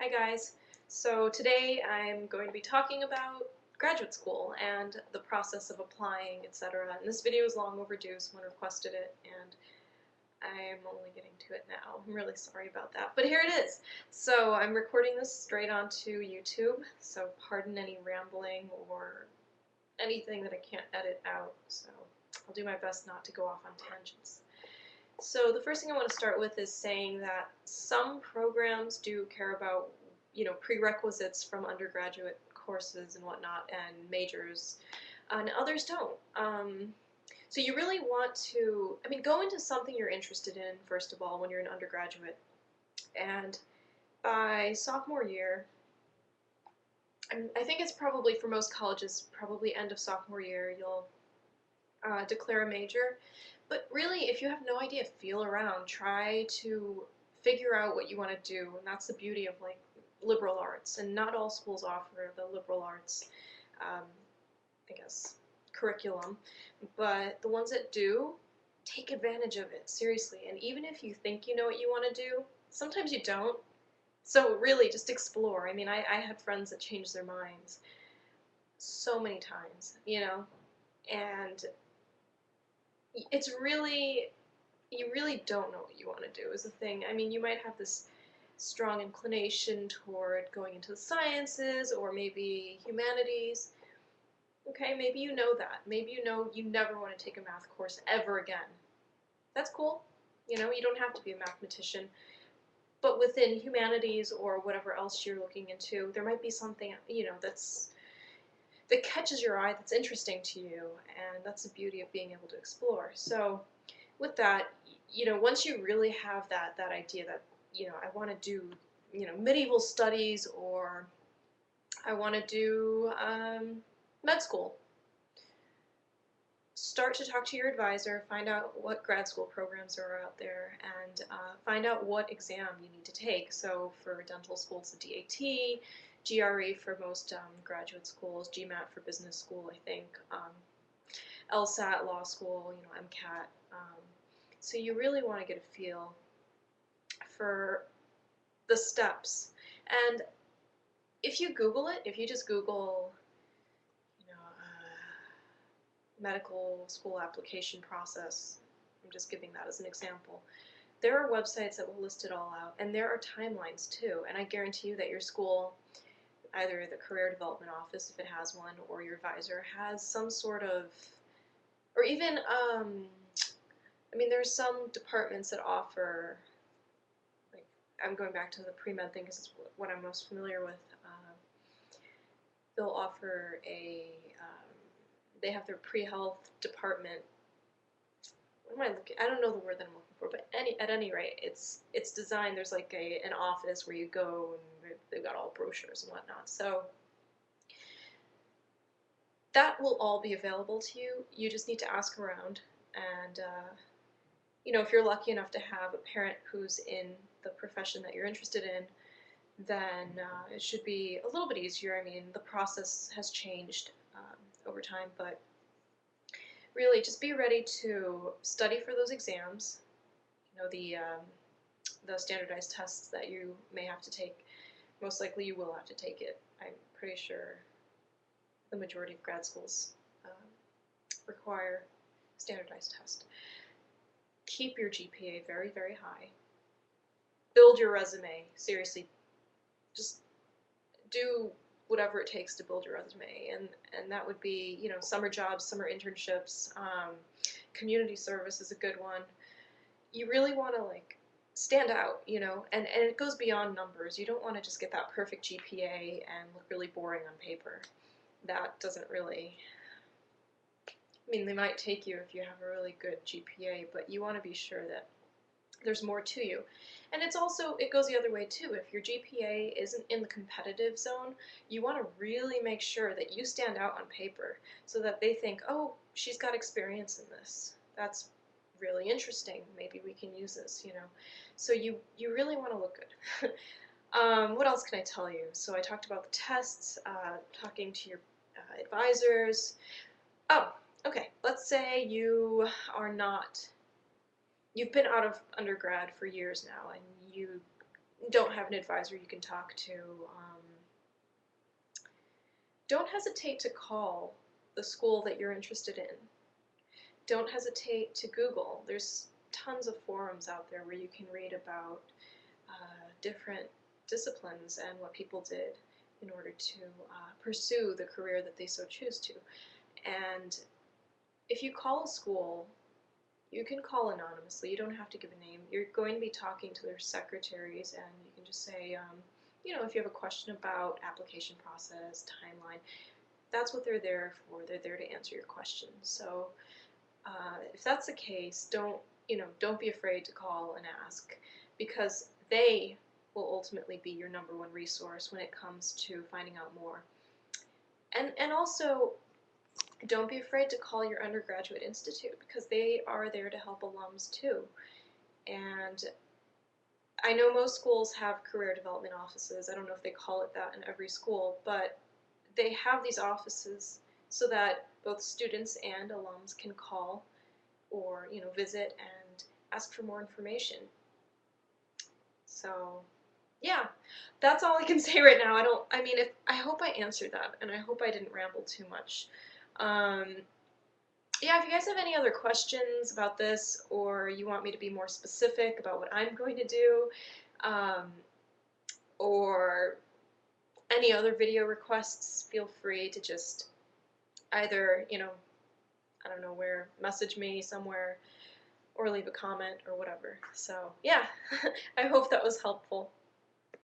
Hi guys. So today I'm going to be talking about graduate school and the process of applying, etc. And this video is long overdue, someone requested it and I'm only getting to it now. I'm really sorry about that, but here it is. So I'm recording this straight onto YouTube, so pardon any rambling or anything that I can't edit out, so I'll do my best not to go off on tangents. So the first thing I want to start with is saying that some programs do care about, prerequisites from undergraduate courses and whatnot and majors, and others don't. So you really want to, go into something you're interested in, first of all, when you're an undergraduate. And by sophomore year, I think it's probably for most colleges, probably end of sophomore year, you'll declare a major. But really, if you have no idea, feel around. Try to figure out what you want to do, and that's the beauty of like liberal arts. And not all schools offer the liberal arts, I guess, curriculum. But the ones that do, take advantage of it, seriously. And even if you think you know what you want to do, sometimes you don't. So really, just explore. I had friends that changed their minds so many times, and it's really, you really don't know what you want to do is the thing. You might have this strong inclination toward going into the sciences or maybe humanities. Okay, maybe you know that. Maybe you know you never want to take a math course ever again. That's cool. You don't have to be a mathematician. But within humanities or whatever else you're looking into, there might be something, that catches your eye, that's interesting to you, and that's the beauty of being able to explore. So with that, once you really have that idea that, I want to do, medieval studies, or I want to do med school, start to talk to your advisor, find out what grad school programs are out there, and find out what exam you need to take. So for dental school, it's the DAT, GRE for most graduate schools, GMAT for business school, I think, LSAT, law school, MCAT. So you really want to get a feel for the steps. And if you Google it, if you just Google, medical school application process, I'm just giving that as an example, there are websites that will list it all out, and there are timelines too, and I guarantee you that your school, either the career development office, if it has one, or your advisor has some sort of, or even, there's some departments that offer, like, I'm going back to the pre-med thing because it's what I'm most familiar with. They'll offer they have their pre-health department. What am I looking? I don't know the word that I'm looking for, but at any rate, it's designed. There's like an office where you go, and they've got all brochures and whatnot. So that will all be available to you. You just need to ask around, and if you're lucky enough to have a parent who's in the profession that you're interested in, then it should be a little bit easier. The process has changed over time, but really just be ready to study for those exams, the standardized tests that you may have to take. Most likely you will have to take it. I'm pretty sure the majority of grad schools require standardized test. Keep your GPA very, very high. Build your resume. Seriously, just do whatever it takes to build your resume, and that would be, summer jobs, summer internships, community service is a good one. You really want to stand out, and it goes beyond numbers. You don't want to just get that perfect GPA and look really boring on paper. That doesn't really, they might take you if you have a really good GPA, but you want to be sure that there's more to you. And it goes the other way too. If your GPA isn't in the competitive zone, you want to really make sure that you stand out on paper so that they think, oh, she's got experience in this. That's really interesting. Maybe we can use this, So you really want to look good. What else can I tell you? So I talked about the tests, talking to your advisors. Oh, okay. Let's say you've been out of undergrad for years now, and you don't have an advisor you can talk to, don't hesitate to call the school that you're interested in. Don't hesitate to Google. There's tons of forums out there where you can read about different disciplines and what people did in order to pursue the career that they so choose to. And if you call a school, you can call anonymously. You don't have to give a name. You're going to be talking to their secretaries, and you can just say, if you have a question about application process, timeline, that's what they're there for. They're there to answer your questions. So if that's the case, don't be afraid to call and ask, because they will ultimately be your #1 resource when it comes to finding out more. And also, don't be afraid to call your undergraduate institute, because they are there to help alums too. And I know most schools have career development offices. I don't know if they call it that in every school, but they have these offices so that both students and alums can call or visit and ask for more information. So yeah, that's all I can say right now. I hope I answered that, and I hope I didn't ramble too much. Yeah, if you guys have any other questions about this, or you want me to be more specific about what I'm going to do, or any other video requests, feel free to just either, I don't know where, message me somewhere, or leave a comment or whatever. So yeah, I hope that was helpful.